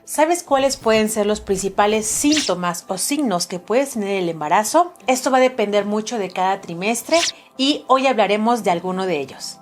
¿Sabes cuáles pueden ser los principales síntomas o signos que puedes tener el embarazo? Esto va a depender mucho de cada trimestre y hoy hablaremos de alguno de ellos.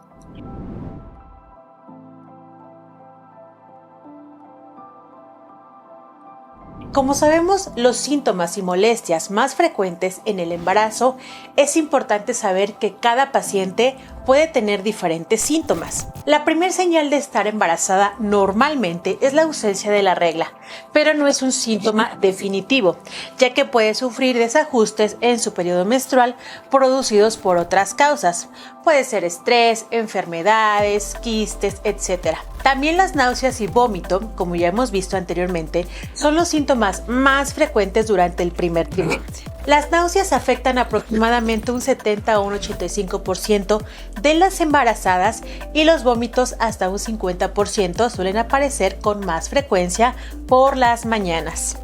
Como sabemos, los síntomas y molestias más frecuentes en el embarazo, es importante saber que cada paciente puede tener diferentes síntomas. La primera señal de estar embarazada normalmente es la ausencia de la regla, pero no es un síntoma definitivo, ya que puede sufrir desajustes en su periodo menstrual producidos por otras causas. Puede ser estrés, enfermedades, quistes, etc. También las náuseas y vómito, como ya hemos visto anteriormente, son los síntomas más frecuentes durante el primer trimestre. Las náuseas afectan aproximadamente un 70 o un 85% de las embarazadas y los vómitos hasta un 50% suelen aparecer con más frecuencia por las mañanas.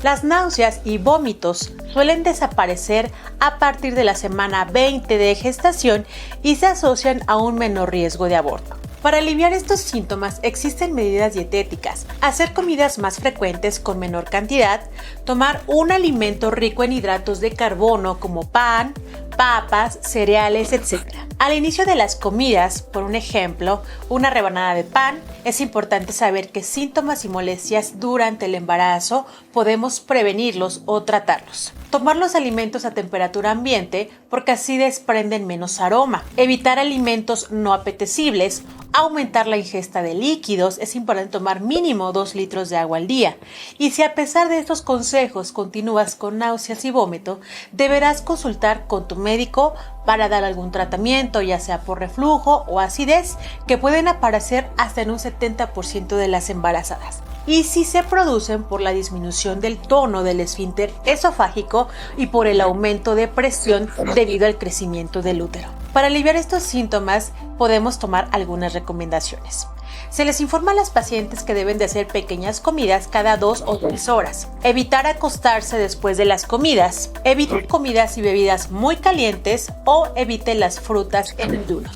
Las náuseas y vómitos suelen desaparecer a partir de la semana 20 de gestación y se asocian a un menor riesgo de aborto. Para aliviar estos síntomas existen medidas dietéticas, hacer comidas más frecuentes con menor cantidad, tomar un alimento rico en hidratos de carbono como pan, papas, cereales, etc. Al inicio de las comidas, por un ejemplo, una rebanada de pan, es importante saber qué síntomas y molestias durante el embarazo podemos prevenirlos o tratarlos. Tomar los alimentos a temperatura ambiente porque así desprenden menos aroma. Evitar alimentos no apetecibles. Aumentar la ingesta de líquidos. Es importante tomar mínimo 2 litros de agua al día. Y si a pesar de estos consejos continúas con náuseas y vómito, deberás consultar con tu médico para dar algún tratamiento, ya sea por reflujo o acidez, que pueden aparecer hasta en un 70% de las embarazadas. Y si se producen por la disminución del tono del esfínter esofágico y por el aumento de presión debido al crecimiento del útero. Para aliviar estos síntomas podemos tomar algunas recomendaciones. Se les informa a las pacientes que deben de hacer pequeñas comidas cada 2 o 3 horas. Evitar acostarse después de las comidas. Evite comidas y bebidas muy calientes o evite las frutas en ayuno.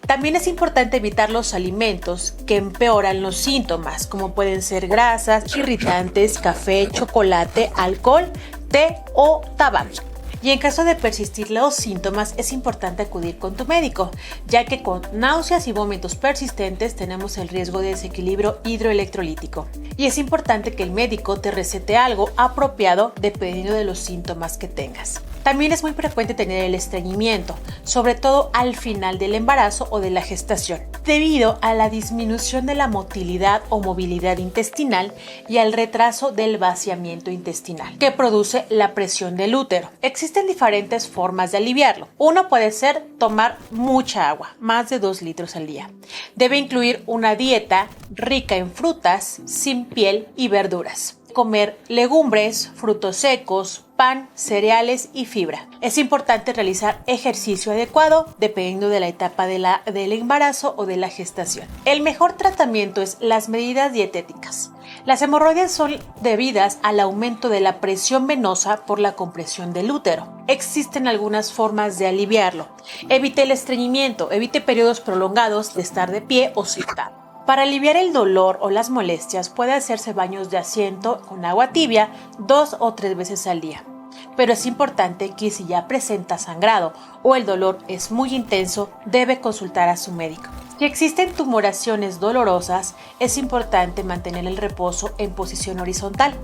También es importante evitar los alimentos que empeoran los síntomas, como pueden ser grasas, irritantes, café, chocolate, alcohol, té o tabaco. Y en caso de persistir los síntomas, es importante acudir con tu médico, ya que con náuseas y vómitos persistentes tenemos el riesgo de desequilibrio hidroelectrolítico. Y es importante que el médico te recete algo apropiado dependiendo de los síntomas que tengas. También es muy frecuente tener el estreñimiento, sobre todo al final del embarazo o de la gestación, debido a la disminución de la motilidad o movilidad intestinal y al retraso del vaciamiento intestinal, que produce la presión del útero. Existen diferentes formas de aliviarlo. Uno puede ser tomar mucha agua, más de 2 litros al día. Debe incluir una dieta rica en frutas, sin piel y verduras. Comer legumbres, frutos secos, pan, cereales y fibra. Es importante realizar ejercicio adecuado dependiendo de la etapa del embarazo o de la gestación. El mejor tratamiento es las medidas dietéticas. Las hemorroides son debidas al aumento de la presión venosa por la compresión del útero. Existen algunas formas de aliviarlo. Evite el estreñimiento, evite periodos prolongados de estar de pie o sentado. Para aliviar el dolor o las molestias puede hacerse baños de asiento con agua tibia 2 o 3 veces al día. Pero es importante que si ya presenta sangrado o el dolor es muy intenso, debe consultar a su médico. Si existen tumoraciones dolorosas, es importante mantener el reposo en posición horizontal.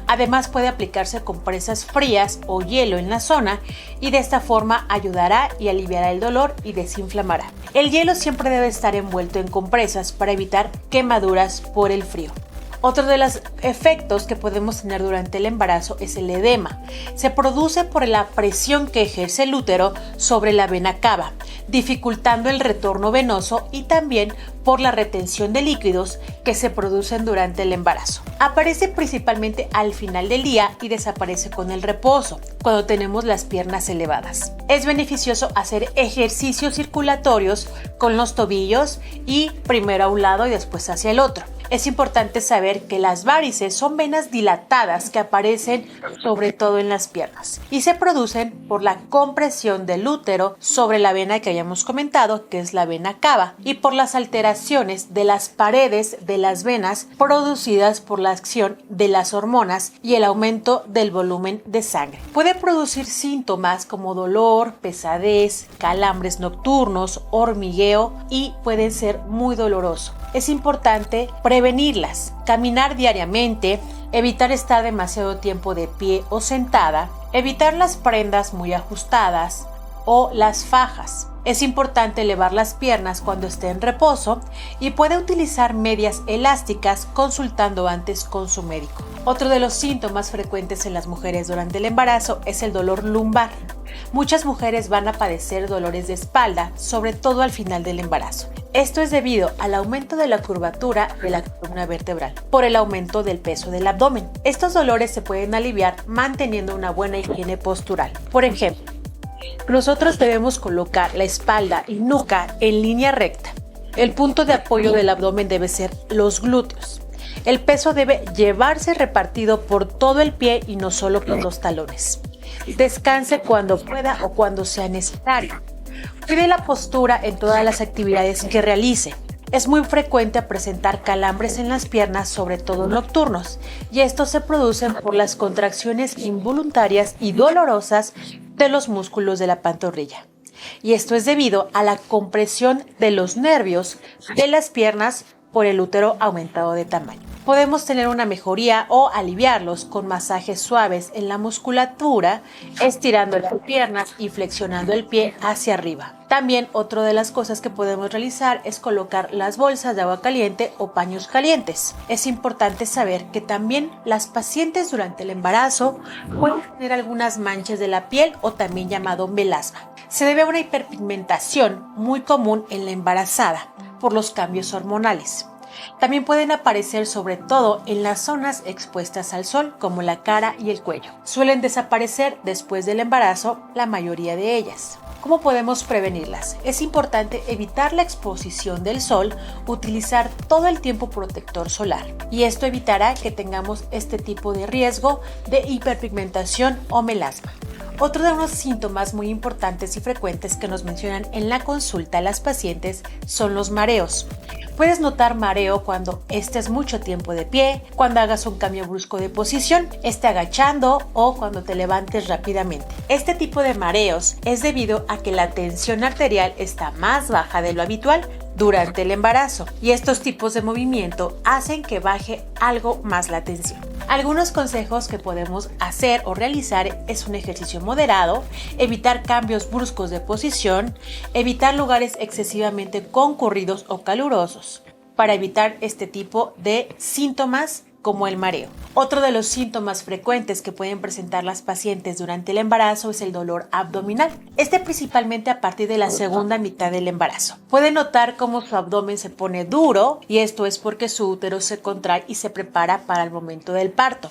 Además, puede aplicarse compresas frías o hielo en la zona y de esta forma ayudará y aliviará el dolor y desinflamará. El hielo siempre debe estar envuelto en compresas para evitar quemaduras por el frío. Otro de los efectos que podemos tener durante el embarazo es el edema. Se produce por la presión que ejerce el útero sobre la vena cava, dificultando el retorno venoso y también por la retención de líquidos que se producen durante el embarazo. Aparece principalmente al final del día y desaparece con el reposo, cuando tenemos las piernas elevadas. Es beneficioso hacer ejercicios circulatorios con los tobillos y primero a un lado y después hacia el otro. Es importante saber que las varices son venas dilatadas que aparecen sobre todo en las piernas y se producen por la compresión del útero sobre la vena que habíamos comentado, que es la vena cava, y por las alteraciones de las paredes de las venas producidas por la acción de las hormonas y el aumento del volumen de sangre. Puede producir síntomas como dolor, pesadez, calambres nocturnos, hormigueo y pueden ser muy dolorosos. Es importante prevenirlas, caminar diariamente, evitar estar demasiado tiempo de pie o sentada, evitar las prendas muy ajustadas o las fajas. Es importante elevar las piernas cuando esté en reposo y puede utilizar medias elásticas consultando antes con su médico. Otro de los síntomas frecuentes en las mujeres durante el embarazo es el dolor lumbar. Muchas mujeres van a padecer dolores de espalda, sobre todo al final del embarazo. Esto es debido al aumento de la curvatura de la columna vertebral por el aumento del peso del abdomen. Estos dolores se pueden aliviar manteniendo una buena higiene postural. Por ejemplo, nosotros debemos colocar la espalda y nuca en línea recta. El punto de apoyo del abdomen debe ser los glúteos. El peso debe llevarse repartido por todo el pie y no solo por los talones. Descanse cuando pueda o cuando sea necesario. Cuide la postura en todas las actividades que realice. Es muy frecuente presentar calambres en las piernas, sobre todo nocturnos, y estos se producen por las contracciones involuntarias y dolorosas de los músculos de la pantorrilla. Y esto es debido a la compresión de los nervios de las piernas por el útero aumentado de tamaño. Podemos tener una mejoría o aliviarlos con masajes suaves en la musculatura, estirando las piernas y flexionando el pie hacia arriba. También otra de las cosas que podemos realizar es colocar las bolsas de agua caliente o paños calientes. Es importante saber que también las pacientes durante el embarazo pueden tener algunas manchas de la piel o también llamado melasma. Se debe a una hiperpigmentación muy común en la embarazada por los cambios hormonales. También pueden aparecer sobre todo en las zonas expuestas al sol, como la cara y el cuello. Suelen desaparecer después del embarazo, la mayoría de ellas. ¿Cómo podemos prevenirlas? Es importante evitar la exposición del sol, utilizar todo el tiempo protector solar, y esto evitará que tengamos este tipo de riesgo de hiperpigmentación o melasma. Otro de los síntomas muy importantes y frecuentes que nos mencionan en la consulta a las pacientes son los mareos. Puedes notar mareo cuando estés mucho tiempo de pie, cuando hagas un cambio brusco de posición, esté agachando o cuando te levantes rápidamente. Este tipo de mareos es debido a que la tensión arterial está más baja de lo habitual durante el embarazo, y estos tipos de movimiento hacen que baje algo más la tensión. Algunos consejos que podemos hacer o realizar es un ejercicio moderado, evitar cambios bruscos de posición, evitar lugares excesivamente concurridos o calurosos para evitar este tipo de síntomas como el mareo. Otro de los síntomas frecuentes que pueden presentar las pacientes durante el embarazo es el dolor abdominal. Este principalmente a partir de la segunda mitad del embarazo. Puede notar cómo su abdomen se pone duro, y esto es porque su útero se contrae y se prepara para el momento del parto.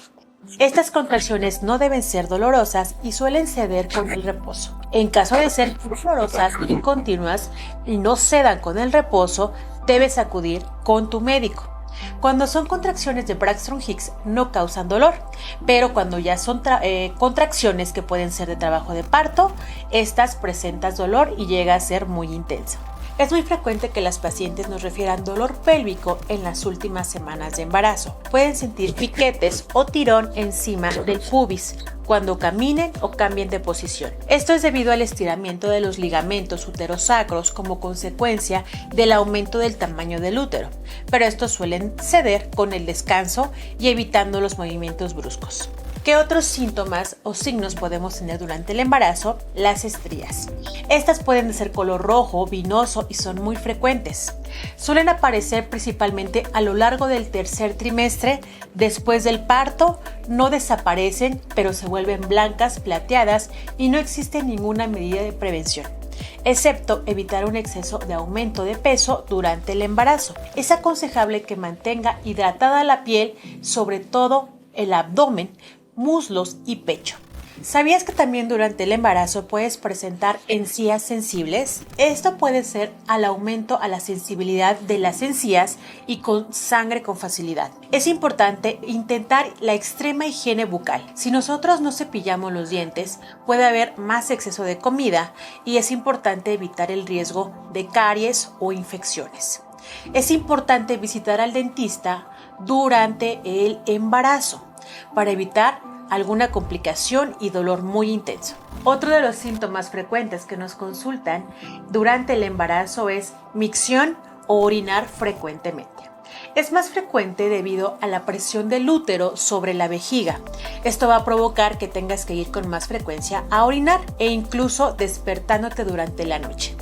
Estas contracciones no deben ser dolorosas y suelen ceder con el reposo. En caso de ser dolorosas y continuas y no cedan con el reposo, debes acudir con tu médico. Cuando son contracciones de Braxton Hicks no causan dolor, pero cuando ya son contracciones que pueden ser de trabajo de parto, estas presentan dolor y llega a ser muy intenso. Es muy frecuente que las pacientes nos refieran dolor pélvico en las últimas semanas de embarazo. Pueden sentir piquetes o tirón encima del pubis cuando caminen o cambien de posición. Esto es debido al estiramiento de los ligamentos uterosacros como consecuencia del aumento del tamaño del útero, pero estos suelen ceder con el descanso y evitando los movimientos bruscos. ¿Qué otros síntomas o signos podemos tener durante el embarazo? Las estrías. Estas pueden ser color rojo, vinoso y son muy frecuentes. Suelen aparecer principalmente a lo largo del tercer trimestre. Después del parto no desaparecen, pero se vuelven blancas, plateadas y no existe ninguna medida de prevención, excepto evitar un exceso de aumento de peso durante el embarazo. Es aconsejable que mantenga hidratada la piel, sobre todo el abdomen, muslos y pecho. ¿Sabías que también durante el embarazo puedes presentar encías sensibles? Esto puede ser al aumento a la sensibilidad de las encías y con sangre con facilidad. Es importante intentar la extrema higiene bucal. Si nosotros no cepillamos los dientes, puede haber más exceso de comida y es importante evitar el riesgo de caries o infecciones. Es importante visitar al dentista durante el embarazo para evitar alguna complicación y dolor muy intenso. Otro de los síntomas frecuentes que nos consultan durante el embarazo es micción o orinar frecuentemente. Es más frecuente debido a la presión del útero sobre la vejiga. Esto va a provocar que tengas que ir con más frecuencia a orinar e incluso despertándote durante la noche.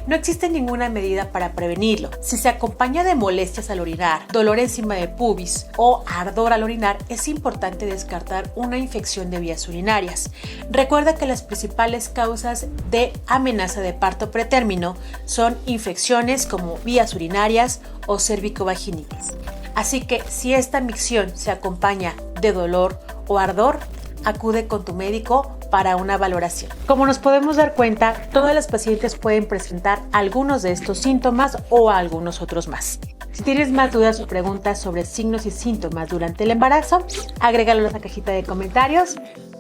No existe ninguna medida para prevenirlo. Si se acompaña de molestias al orinar, dolor encima de pubis o ardor al orinar, es importante descartar una infección de vías urinarias. Recuerda que las principales causas de amenaza de parto pretérmino son infecciones como vías urinarias o cervicovaginitis. Así que si esta micción se acompaña de dolor o ardor, acude con tu médico para una valoración. Como nos podemos dar cuenta, todas las pacientes pueden presentar algunos de estos síntomas o algunos otros más. Si tienes más dudas o preguntas sobre signos y síntomas durante el embarazo, agrégalos a la cajita de comentarios.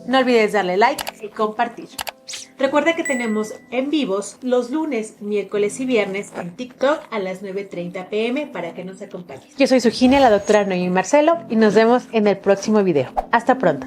No olvides darle like y compartir. Recuerda que tenemos en vivos los lunes, miércoles y viernes en TikTok a las 9:30 p.m. para que nos acompañes. Yo soy su gine, la doctora Noemí Marcelo, y nos vemos en el próximo video. Hasta pronto.